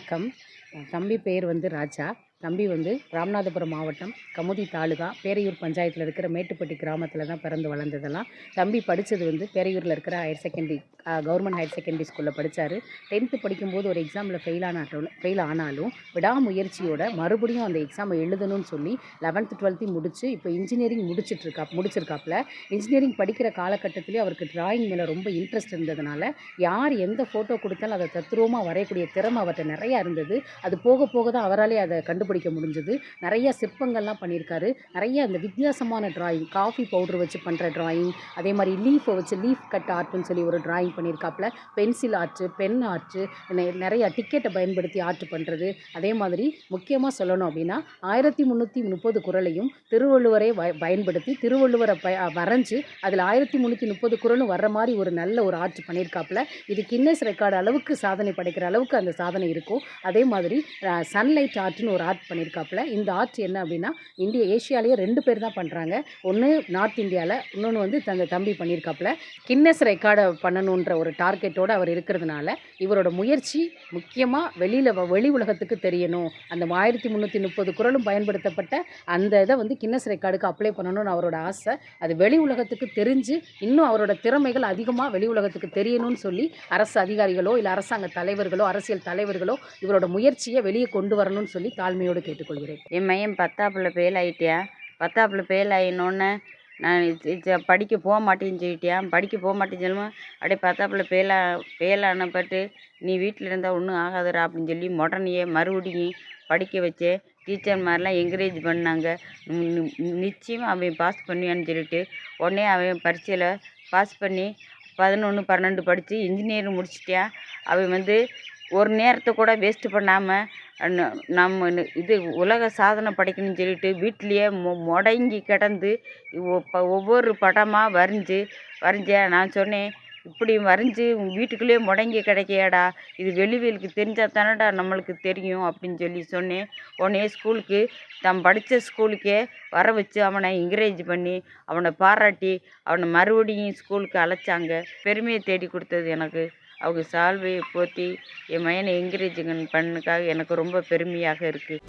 வணக்கம். தம்பி பேர் வந்து ராஜா. தம்பி வந்து ராமநாதபுரம் மாவட்டம் கமுதி தாலுகா பேரையூர் பஞ்சாயத்தில் இருக்கிற மேட்டுப்பட்டி கிராமத்தில் தான் பிறந்து வளர்ந்ததெல்லாம். தம்பி படித்தது வந்து பேரையூரில் இருக்கிற higher secondary government higher secondary ஸ்கூலில் படித்தார். 10th படிக்கும்போது ஒரு எக்ஸாமில் ஃபெயில் ஆனாலும் விடாமுயற்சியோட மறுபடியும் அந்த எக்ஸாமை எழுதணும்னு சொல்லி 11th 12th முடித்து இப்போ இன்ஜினியரிங் முடிச்சிருக்காப்புல. இன்ஜினியரிங் படிக்கிற காலகட்டத்திலே அவருக்கு டிராயிங் மேலே ரொம்ப இன்ட்ரெஸ்ட் இருந்ததுனால யார் எந்த ஃபோட்டோ கொடுத்தாலும் அதை தத்ரூபமாக வரையக்கூடிய திறமை அவர்கிட்ட நிறையா இருந்தது. அது போக போக தான் அவராலே அதை கண்டுபிடிக்க முடிஞ்சது. நிறைய சிற்பங்கள்லாம் பண்ணியிருக்காரு. நிறைய அந்த வித்தியாசமான டிராயிங், காஃபி பவுடர் வச்சு பண்ணுற டிராயிங், அதே மாதிரி லீஃபை வச்சு லீஃப் கட் ஆர்ட்னு சொல்லி ஒரு டிராயிங் பண்ணியிருக்காப்புல. பென்சில் ஆர்ட்டு, பென் ஆர்ட்டு, நிறைய டிக்கெட்டை பயன்படுத்தி ஆர்ட் பண்ணுறது. அதே மாதிரி முக்கியமாக சொல்லணும் அப்படின்னா 1330 குறளையும் திருவள்ளுவரை பயன்படுத்தி திருவள்ளுவரை வரைஞ்சி அதில் 1330 குறளும் வர்ற மாதிரி ஒரு நல்ல ஒரு ஆர்ட் பண்ணியிருக்காப்புல. இது கின்னஸ் ரெக்கார்டு அளவுக்கு சாதனை படைக்கிற அளவுக்கு அந்த சாதனை இருக்கும். அதே மாதிரி சன்லைட் ஆர்ட்னு ஒரு ஆர்ட் பண்ணியிருக்காப்புல. இந்த ஆர்ட் என்ன அப்படின்னா ஏஷியாலேயே 2 பேர் தான் பண்ணுறாங்க. ஒன்று நார்த் இந்தியாவில், இன்னொன்று வந்து தம்பி பண்ணியிருக்காப்புல. கின்னஸ் ரெக்கார்டை பண்ணணுன்ற ஒரு டார்கெட்டோடு அவர் இருக்கிறதுனால இவரோட முயற்சி முக்கியமாக வெளி உலகத்துக்கு தெரியணும். அந்த 1330 குறளும் பயன்படுத்தப்பட்ட அந்த இதை வந்து கின்னஸ் ரெக்கார்டுக்கு அப்ளை பண்ணணும்னு அவரோட ஆசை. அது வெளி உலகத்துக்கு தெரிஞ்சு இன்னும் அவரோட திறமைகள் அதிகமாக வெளி உலகத்துக்கு தெரியணும்னு சொல்லி அரசு அதிகாரிகளோ இல்லை அரசாங்க தலைவர்களோ அரசியல் தலைவர்களோ இவரோட முயற்சியை வெளியே கொண்டு வரணும்னு சொல்லி தாழ்மையோடு கேட்டுக்கொள்கிறேன். என் மையன் 10ஆப்பில் ஃபெயில் ஆகிட்டியா? 10ஆப்பில் ஃபெயில் ஆகினோன்னே நான் படிக்க போக மாட்டேன்னு சொல்லிட்டியா? படிக்க போக மாட்டேன்னு சொல்லுவேன். அப்படியே 10ஆப்பில் ஃபெயில் ஆனப்பட்டு நீ வீட்டில் இருந்தால் ஒன்றும் ஆகாதுடா அப்படின்னு சொல்லி உடனேயே மறுபடியும் படிக்க வச்சு டீச்சர் மாதிரிலாம் என்கரேஜ் பண்ணாங்க. நிச்சயமாக அவன் பாஸ் பண்ணுவான்னு சொல்லிட்டு உடனே அவன் பரீட்சையில் பாஸ் பண்ணி 11 12 படித்து இன்ஜினியரிங் முடிச்சிட்டியா? அவன் வந்து ஒரு நேரத்தை கூட வேஸ்ட்டு பண்ணாமல் நம்ம இது உலக சாதனை படைக்கணும்னு சொல்லிட்டு வீட்டிலையே முடங்கி கிடந்து ஒவ்வொரு படமாக வரைஞ்சேன். நான் சொன்னேன், இப்படி வரைஞ்சி வீட்டுக்குள்ளேயே முடங்கி கிடைக்கையாடா, இது வெளிவேலுக்கு தெரிஞ்சால் தானடா நம்மளுக்கு தெரியும் அப்படின்னு சொல்லி சொன்னேன். உடனே ஸ்கூலுக்கு படித்த ஸ்கூலுக்கே வர வச்சு அவனை என்கரேஜ் பண்ணி அவனை பாராட்டி அவனை மறுபடியும் ஸ்கூலுக்கு அழைச்சாங்க. பெருமையை தேடி கொடுத்தது எனக்கு. அவங்க சால்வையை போற்றி என் மையனை என்கரேஜ் பண்ணதுக்காக எனக்கு ரொம்ப பெருமையாக இருக்குது.